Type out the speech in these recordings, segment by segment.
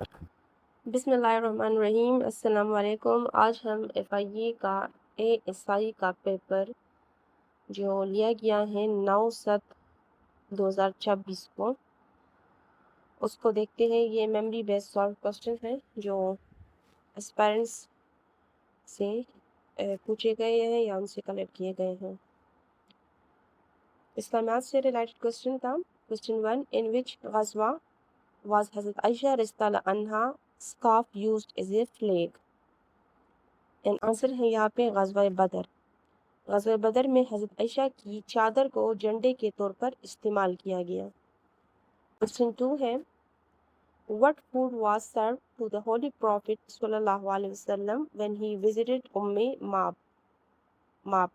بسم اللہ الرحمن الرحیم۔ السلام علیکم۔ آج ہم ایس آئی کا پیپر جو لیا گیا ہے 9/7/2026 کو، اس کو دیکھتے ہیں۔ یہ میموری بیس سالو کوسچن ہے جو اسپائرنٹس سے پوچھے گئے ہیں یا ان سے کلیکٹ کیے گئے ہیں۔ اس کا میتھ سے ریلیٹڈ کوسچن تھا۔ کوسچن 1، ان وچ غزوہ واز حضرت عائشہ رضی اللہ عنہا scarf used as a flag؟ And answer ہے یہاں پہ غزوہ بدر۔ غزوہ بدر میں حضرت عائشہ کی چادر کو جھنڈے کے طور پر استعمال کیا گیا۔ کوسچن 2 ہے، what food was served to the holy prophet صلی اللہ علیہ وسلم when he visited mob?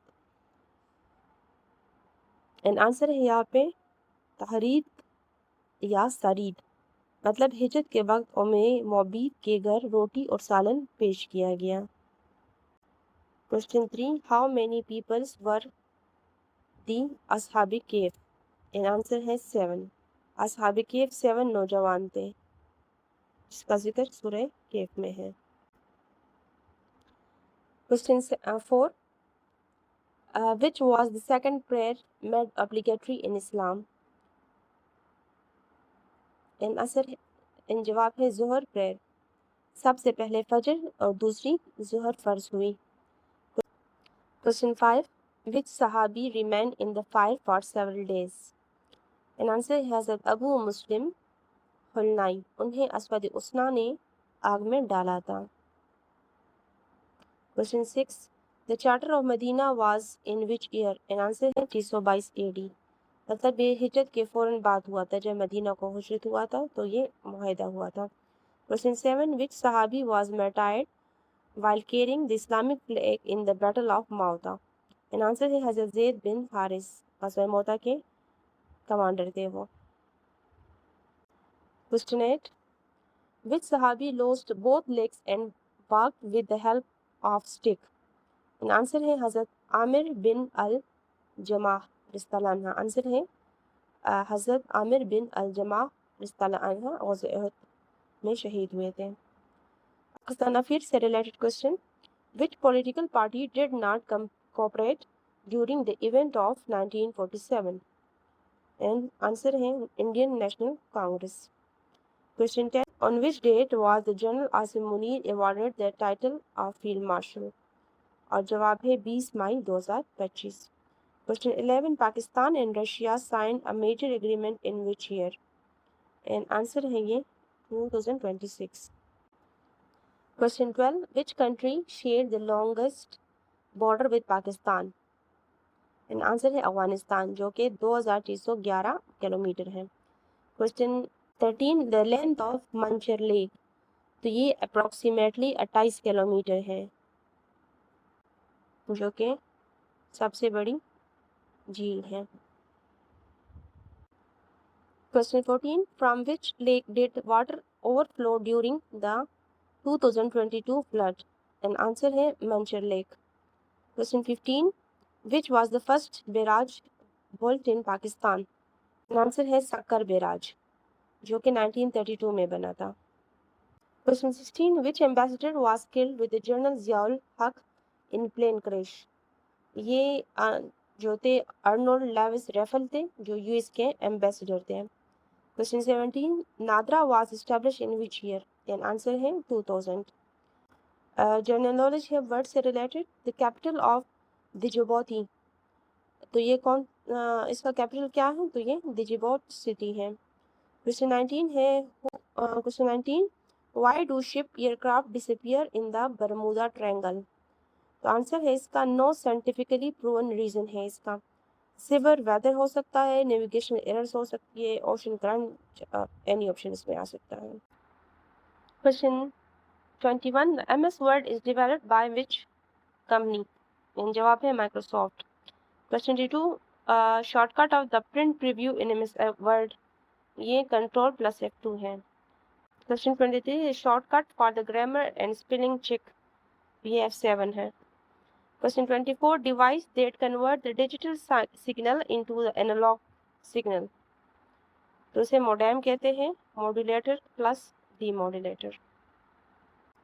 And answer ہے یہاں پہ تحرید یا سرید، مطلب ہجرت کے وقت موبید کے گھر روٹی اور سالن پیش کیا گیا۔ Question 3، how many peoples were the اصحاب کیف؟ اینڈ آنسر ہے 7۔ اصحاب کیف 7 نوجوان تھے جس کا ذکر سورہ کیف میں ہے۔ Question 4، which was the second prayer made obligatory in Islam؟ And جواب ہے ظہر پریئر، سب سے پہلے فجر اور دوسری ظہر فرض ہوئی۔ کوسچن 5، which صحابی remained in the fire for several days؟ And answer ہے حضرت ابو مسلم خلنائی، انہیں اسود اسنا نے آگ میں ڈالا تھا۔ Question 6، the charter of Medina was in which year؟ And answer ہے 322 AD، مطلب یہ ہجرت کے فوراً بعد ہوا تھا، جب مدینہ کو ہجرت ہوا تھا تو یہ معاہدہ ہوا تھا۔ کوسچن 7، which صحابی was martyred while carrying the Islamic flag in the battle of Mauta؟ And answer ہے حضرت زید بن حارث، غزوہ موتا کے کمانڈر تھے وہ۔ کوسچن 8، which صحابی lost both legs and walked with the help of stick؟ And answer ہے حضرت عامر بن الجماح رضی اللہ عنہ۔ آنسر ہے حضرت عامر بن الجماح رضی اللہ عنہ غزوہ احد میں شہید ہوئے تھے۔ پاکستان افیئر سے related question, which political party did not cooperate during the event of 1947؟ And answer ہے Indian National Congress. Question 10، on which date was the General Asim Munir awarded the title of Field Marshal؟ اور جواب ہے 20 مئی 2025۔ Question 11، Pakistan and Russia signed a major agreement in which year؟ And answer ہے یہ 2026۔ Question 12، which country shared the longest border with Pakistan؟ And answer ہے افغانستان، جو کہ 2311 kilometre ہے۔ Question 13، the length of Manchar lake? تو یہ اپروکسیمیٹلی 28 کلومیٹر ہے، جو کہ سب سے بڑی جھیل ہے۔ Question 14، from which lake did water overflow during the 2022 flood؟ And answer ہے Manchar lake. Question 15، which was the first barrage built in Pakistan? And answer ہے سکر بیراج، جو کہ 1932 میں بنا تھا۔ Question 16، which ambassador was killed with the General Zia ul Haq in plane crash؟ یہ جو تھے ارنولڈ لیوس ریفل تھے، جو یو ایس کے ایمبیسڈر تھے۔ Question 17، NADRA was establish in which year? And answer ہے 2000۔ جنرل نالج ہے ورڈ سے related, the capital of Djibouti, تو یہ اس کا کیپٹل کیا ہے؟ تو یہ دجبوت سٹی ہے۔ کوسچن 19 ہے، question 19، why do ship aircraft disappear in the Bermuda Triangle? تو آنسر ہے اس کا نو سائنٹیفکلی پروون ریزن ہے اس کا۔ سیور ویدر ہو سکتا ہے، نیویگیشن ایررز ہو سکتی ہے، اوشن کرنٹ، اینی آپشن اس میں آ سکتا ہے۔ Question 21، M S Word is developed by which company? جواب ہے Microsoft. Question 22، shortcut of the print preview in M S Word? یہ Ctrl+F2 ہے۔ Question 23، shortcut for the grammar and spelling check? یہ F7 ہے۔ Question 24، device that convert the digital signal into the analogue signal? تو اسے modem کہتے ہیں، modulator plus demodulator.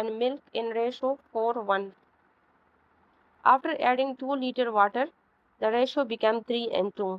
and milk in ratio 4:1. After adding 2 liter water, the ratio became 3:2.